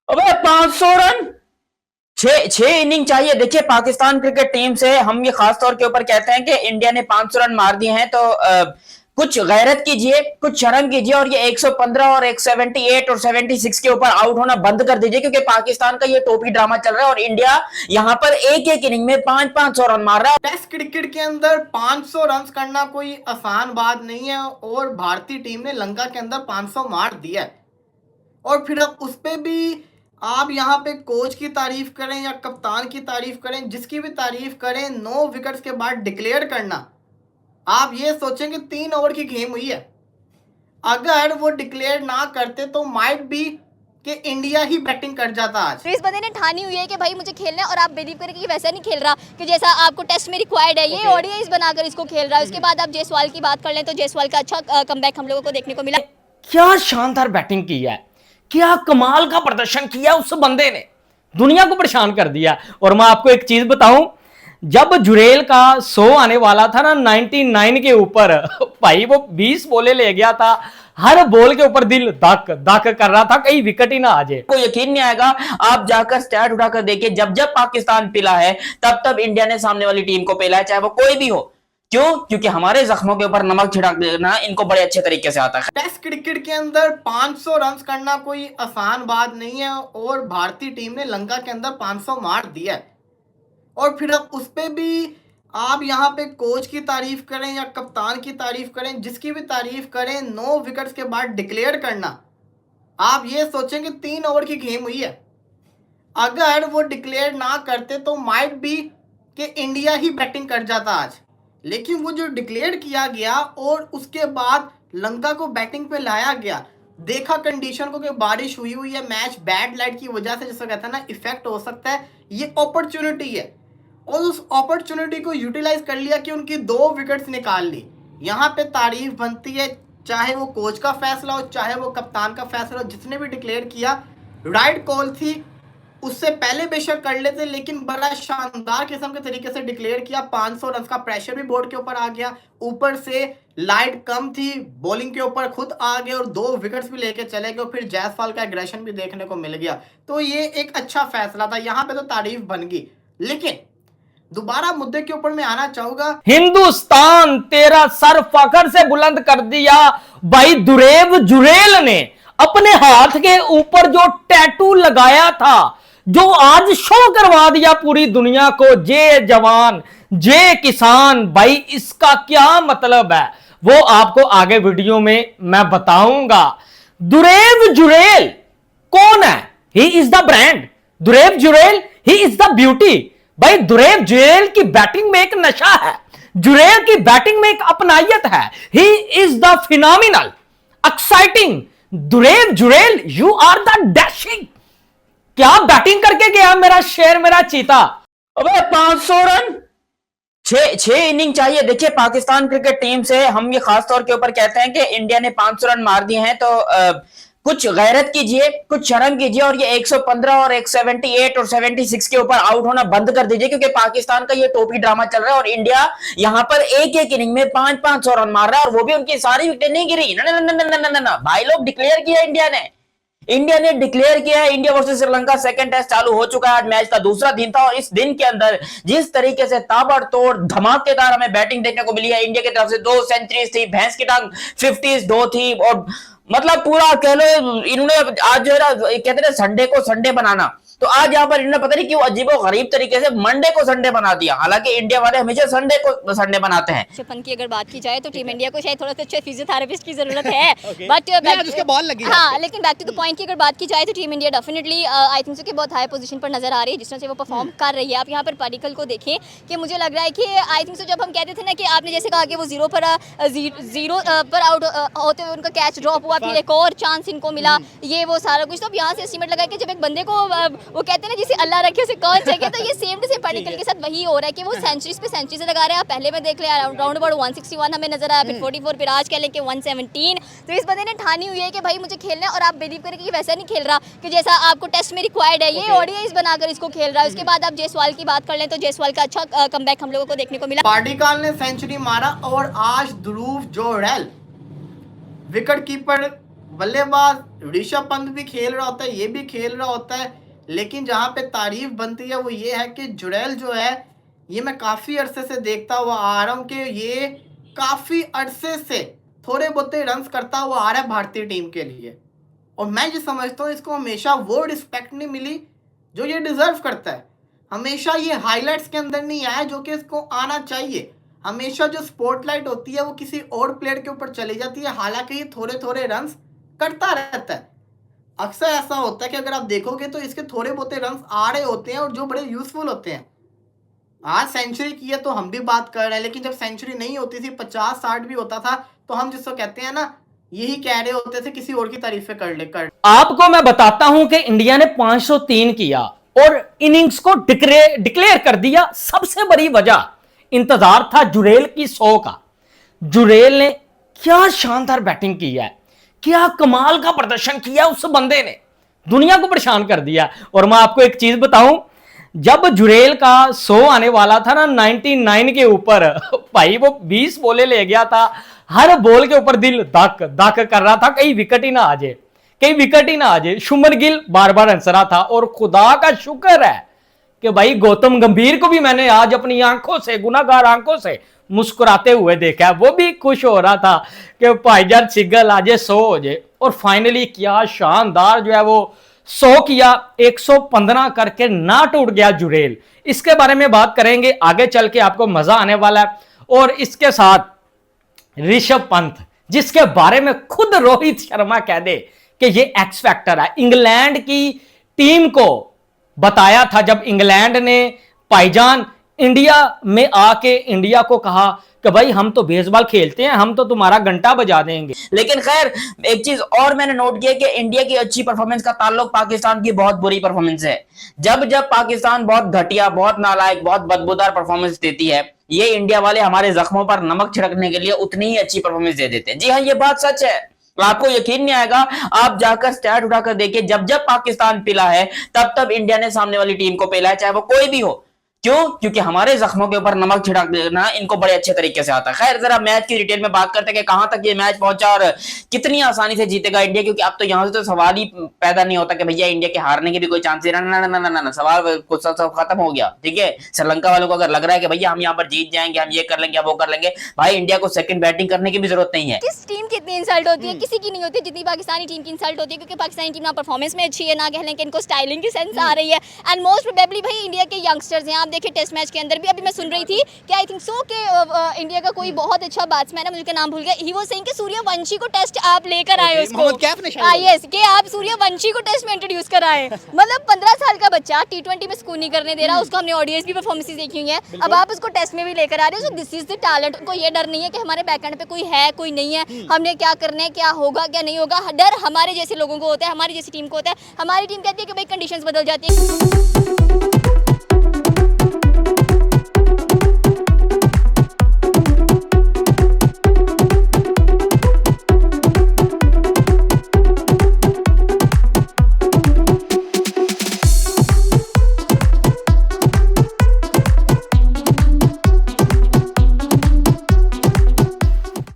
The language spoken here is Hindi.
अबे 500 रन, छह इनिंग चाहिए। देखिए पाकिस्तान क्रिकेट टीम से हम ये खास तौर के ऊपर कहते हैं कि इंडिया ने 500 रन मार दिए हैं, तो कुछ गैरत कीजिए, कुछ शर्म कीजिए और ये 115 और 178 और 76 के ऊपर आउट होना बंद कर दीजिए, क्योंकि पाकिस्तान का ये टोपी ड्रामा चल रहा है और इंडिया यहां पर एक एक इनिंग में 500 रन मार रहा है। टेस्ट क्रिकेट के अंदर 500 रन करना कोई आसान बात नहीं है और भारतीय टीम ने लंका के अंदर 500 मार दिया है। और फिर अब उस पे भी आप यहाँ पे कोच की तारीफ करें या कप्तान की तारीफ करें, जिसकी भी तारीफ करें, 9 विकेट्स के बाद डिक्लेयर करना, आप ये सोचें कि 3 ओवर की गेम हुई है। अगर वो डिक्लेयर ना करते तो माइट बी कि इंडिया ही बैटिंग कर जाता आज। तो इस बंदे ने ठानी हुई है कि भाई मुझे खेलना है और आप बिलीव करें कि वैसा नहीं खेल रहा कि जैसा आपको टेस्ट में रिक्वायर्ड है। ये ओडीआईज बनाकर इसको खेल रहा है। उसके बाद आप जायसवाल की बात कर लें तो जायसवाल का अच्छा कमबैक हम लोगों को देखने को मिला। क्या शानदार बैटिंग की है, क्या कमाल का प्रदर्शन किया उस बंदे ने, दुनिया को परेशान कर दिया। और मैं आपको एक चीज बताऊं, जब जुरेल का 100 आने वाला था ना 99 के ऊपर, भाई वो 20 बोले ले गया था, हर बॉल के ऊपर दिल धक धक कर रहा था कहीं विकेट ही ना आ जाए। कोई यकीन नहीं आएगा, आप जाकर स्टैट उठाकर देखिए, जब जब पाकिस्तान पिला है तब तब इंडिया ने सामने वाली टीम को पिला है, चाहे वो कोई भी हो। क्यों? क्योंकि हमारे जख्मों के ऊपर नमक छिड़क देना इनको बड़े अच्छे तरीके से आता है। टेस्ट क्रिकेट के अंदर 500 रन करना कोई आसान बात नहीं है और भारतीय टीम ने लंका के अंदर 500 मार दिया है। और फिर अब उस पे भी आप यहाँ पे कोच की तारीफ करें या कप्तान की तारीफ करें, जिसकी भी तारीफ करें, 9 विकेट्स के बाद डिक्लेयर करना, आप ये सोचें कि 3 ओवर की गेम हुई है। अगर वो डिक्लेयर ना करते तो माइट बी कि इंडिया ही बैटिंग कर जाता आज। लेकिन वो जो डिक्लेयर किया गया और उसके बाद लंका को बैटिंग पे लाया गया, देखा कंडीशन को कि बारिश हुई है, मैच बैड लाइट की वजह से, जिसको कहता है ना इफेक्ट हो सकता है, ये अपॉर्चुनिटी है और उस अपॉर्चुनिटी को यूटिलाइज कर लिया कि उनकी 2 विकेट्स निकाल ली। यहाँ पे तारीफ बनती है, चाहे वो कोच का फैसला हो, चाहे वो कप्तान का फैसला हो, जिसने भी डिक्लेयर किया राइट कॉल थी। उससे पहले बेशक कर लेते, लेकिन बड़ा शानदार किस्म के तरीके से डिक्लेयर किया। 500 रन का प्रेशर भी बोर्ड के ऊपर आ गया, ऊपर से लाइट कम थी, बॉलिंग के ऊपर खुद आ गए और 2 विकेट्स भी लेके चले गए। फिर जायसवाल का एग्रेशन भी देखने को मिल गया, तो ये एक अच्छा फैसला था। यहाँ पे तो तारीफ बन गई। लेकिन दोबारा मुद्दे के ऊपर मैं आना चाहूंगा, हिंदुस्तान तेरा सर फखर से बुलंद कर दिया भाई। दुरेव जुरेल ने अपने हाथ के ऊपर जो टैटू लगाया था, जो आज शो करवा दिया पूरी दुनिया को, जय जवान जय किसान, भाई इसका क्या मतलब है वो आपको आगे वीडियो में मैं बताऊंगा। दुरेव जुरेल कौन है? He is the brand. Dhruv Jurel he is the beauty. भाई दुरेव जुरेल की बैटिंग में एक नशा है, जुरेल की बैटिंग में एक अपनायत है। He is the phenomenal exciting Dhruv Jurel, you are the dashing. क्या बैटिंग करके गया मेरा शेर, मेरा चीता। अबे 500 रन, छह इनिंग चाहिए। देखिए पाकिस्तान क्रिकेट टीम से हम ये खास तौर के ऊपर कहते हैं कि इंडिया ने 500 रन मार दिए हैं, तो कुछ गैरत कीजिए, कुछ शर्म कीजिए और ये 115 और 178 और 76 के ऊपर आउट होना बंद कर दीजिए, क्योंकि पाकिस्तान का ये टोपी ड्रामा चल रहा है और इंडिया यहां पर एक एक इनिंग में 500 रन मार रहा है, और वो भी उनकी सारी विकेट नहीं गिरी। ना भाई, लोग डिक्लेयर किया इंडिया ने डिक्लेयर किया है। India versus Sri Lanka second test चालू हो चुका है, आज मैच का दूसरा दिन था और इस दिन के अंदर जिस तरीके से ताबड़तोड़ धमाकेदार हमें बैटिंग देखने को मिली है, इंडिया की तरफ से 2 सेंचुरीज थी, भैंस की टांग 50s 2 थी, और मतलब पूरा कह लो इन्होंने आज जो है ना, कहते हैं संडे को संडे बनाना, तो आज यहाँ पर इन्होंने पता नहीं क्यों अजीबो गरीब तरीके से मंडे को संडे बना दिया। हालांकि इंडिया वाले हमेशा संडे को संडे बनाते हैं। शिपन की अगर बात की जाए तो टीम इंडिया को शायद थोड़ा सा अच्छा फिजियोथेरेपिस्ट की जरूरत है, बट उसके बॉल लगी। हाँ, लेकिन बैक टू द पॉइंट की अगर बात की जाए तो team India definitely I think so कि बहुत हाई पोजीशन पर नजर आ रही है, जिस तरह से वो परफॉर्म कर रही है। आप यहाँ पर पार्टिकल को देखें कि मुझे लग रहा है कि आई थिंक सो जब हम कहते थे ना कि आपने जैसे कहा कि वो जीरो पर आउट होते हुए उनका कैच ड्रॉप हुआ, फिर एक और चांस इनको मिला, ये वो सारा कुछ, तो अब यहाँ से एस्टीमेट लगा कि जब एक बंदे को वो कहते हैं ना जिसे अल्लाह रखे उसे कौन चाहिए, तो ये सेम टू सेम पार्टिकल के साथ वही हो रहा है कि वो सेंचुरीज पे सेंचुरी से लगा रहे हैं। पहले में देख ले राउंड अबाउट 161 हमें नजर आया, फिर 44, फिर आज कह लें कि 117। तो इस बंदे ने ठानी हुई है कि भाई मुझे खेलना है और आप बिलीव करें कि वैसा नहीं खेल रहा कि जैसा आपको टेस्ट में रिक्वायर्ड है। ये ओडीआईज बनाकर इसको खेल रहा है। उसके बाद आप जायसवाल की बात कर लें तो जायसवाल का अच्छा कमबैक हम लोगों को देखने को मिला। पार्टिकल ने सेंचुरी मारा और आज ध्रुव जोरेल विकेट कीपर बल्लेबाज ऋषभ पंत भी खेल रहा होता है, ये भी खेल रहा होता है, लेकिन जहाँ पे तारीफ बनती है वो ये है कि जुड़ैल जो है, ये मैं काफ़ी अरसे से देखता हुआ आ रहा हूँ कि ये काफ़ी अरसे से थोड़े बहुते रन्स करता हुआ आ रहा है भारतीय टीम के लिए, और मैं ये समझता हूँ इसको हमेशा वो रिस्पेक्ट नहीं मिली जो ये डिज़र्व करता है। हमेशा ये हाईलाइट्स के अंदर नहीं आया जो कि इसको आना चाहिए। हमेशा जो स्पॉटलाइट होती है वो किसी और प्लेयर के ऊपर चली जाती है, हालांकि ये थोड़े थोड़े रन्स करता रहता है। अक्सर ऐसा होता है कि अगर आप देखोगे तो इसके थोड़े बहुते रन्स आ रहे होते हैं और जो बड़े यूजफुल होते हैं। आज सेंचुरी की है तो हम भी बात कर रहे हैं, लेकिन जब सेंचुरी नहीं होती थी, 50-60 भी होता था, तो हम जिसको कहते हैं ना, यही कह रहे होते थे किसी और की तारीफें कर। आपको मैं बताता हूं कि इंडिया ने 503 किया और इनिंग्स को डिक्लेयर कर दिया। सबसे बड़ी वजह इंतजार था जुड़ैल की 100 का। जुड़ैल ने क्या शानदार बैटिंग की है, क्या कमाल का प्रदर्शन किया उस बंदे ने, दुनिया को परेशान कर दिया। और मैं आपको एक चीज बताऊं, जब जुड़ैल का 100 आने वाला था ना 99 के ऊपर, भाई वो 20 बॉलें ले गया था, हर बॉल के ऊपर दिल धक धक कर रहा था, कहीं विकेट ही ना आ जाए, कहीं विकेट ही ना आ जाए। शुभमन गिल बार बार हंस रहा था, और खुदा का शुक्र है कि भाई गौतम गंभीर को भी मैंने आज अपनी आंखों से, गुनाहगार आंखों से मुस्कुराते हुए देखा है। वो भी खुश हो रहा था कि भाईजान सिग्गल आज 100 हो जाए। और फाइनली क्या शानदार जो है वो 100 किया, 115 करके ना टूट गया जुड़ैल। इसके बारे में बात करेंगे आगे चल के, आपको मजा आने वाला है। और इसके साथ ऋषभ पंत, जिसके बारे में खुद रोहित शर्मा कह दे कि ये एक्स फैक्टर है। इंग्लैंड की टीम को बताया था जब इंग्लैंड ने भाईजान इंडिया में आके इंडिया को कहा कि भाई हम तो बेसबॉल खेलते हैं, हम तो तुम्हारा घंटा बजा देंगे। लेकिन खैर एक चीज और मैंने नोट किया कि इंडिया की अच्छी परफॉर्मेंस का ताल्लुक पाकिस्तान की बहुत बुरी परफॉर्मेंस है। जब जब पाकिस्तान बहुत घटिया, बहुत नालायक, बहुत बदबूदार परफॉर्मेंस देती है, ये इंडिया वाले हमारे जख्मों पर नमक छिड़कने के लिए उतनी ही अच्छी परफॉर्मेंस दे देते हैं। जी हाँ, ये बात सच है, आपको यकीन नहीं आएगा। आप जाकर स्टैट उठाकर देखिए, जब जब पाकिस्तान पिला है तब तब इंडिया ने सामने वाली टीम को पिला है, चाहे वो कोई भी हो। क्यों? क्योंकि हमारे जख्मों के ऊपर नमक छिड़क देना इनको बड़े अच्छे तरीके से आता है। खैर जरा मैच की डिटेल में बात करते हैं कि कहां तक ये मैच पहुंचा और कितनी आसानी से जीतेगा इंडिया, क्योंकि अब तो यहां से तो सवाल ही पैदा नहीं होता कि भैया इंडिया के हारने की भी कोई चांस है। ना, सवाल कुछ सब खत्म हो गया। ठीक है, श्रीलंका वालों को अगर लग रहा है कि भैया हम यहाँ पर जीत जाएंगे, हम ये कर लेंगे, वो कर लेंगे, भाई इंडिया को सेकंड बैटिंग करने की भी जरूरत नहीं है। किस टीम की इतनी इंसल्ट होती है? किसी की नहीं होती जितनी पाकिस्तानी टीम की इंसल्ट होती है, क्योंकि पाकिस्तानी टीम ना परफॉर्मेंस में अच्छी है, ना कह लें कि इनको स्टाइलिंग की सेंस आ रही है। एंड मोस्ट प्रोबेबली भाई इंडिया के यंगस्टर्स हैं। आप देखिए टेस्ट मैच के अंदर भी अभी मैं सुन रही थी कि आई थिंक सो कि इंडिया का कोई बहुत अच्छा बैट्समैन है, मुझे नाम भूल गया, ही वाज सेइंग कि सूर्यवंशी को टेस्ट आप लेकर आए उसको। यस, कि आप सूर्यवंशी को टेस्ट में इंट्रोड्यूस कराएं। मतलब 15 साल का बच्चा T20 में स्कोर नहीं करने दे रहा, उसको हमने ऑडियंस भी परफॉर्मेंसेस देखी हुई है, अब आप उसको टेस्ट में भी लेकर आ रहे हो। So this is the talent. उनको ये डर नहीं है कि हमारे बैकएंड पे कोई है, कोई नहीं है, हमने क्या करना है, क्या होगा, क्या नहीं होगा। डर हमारे जैसे लोगों को होता है, हमारी जैसी टीम को होता है। हमारी टीम कहती है कि भाई कंडीशंस बदल जाती है।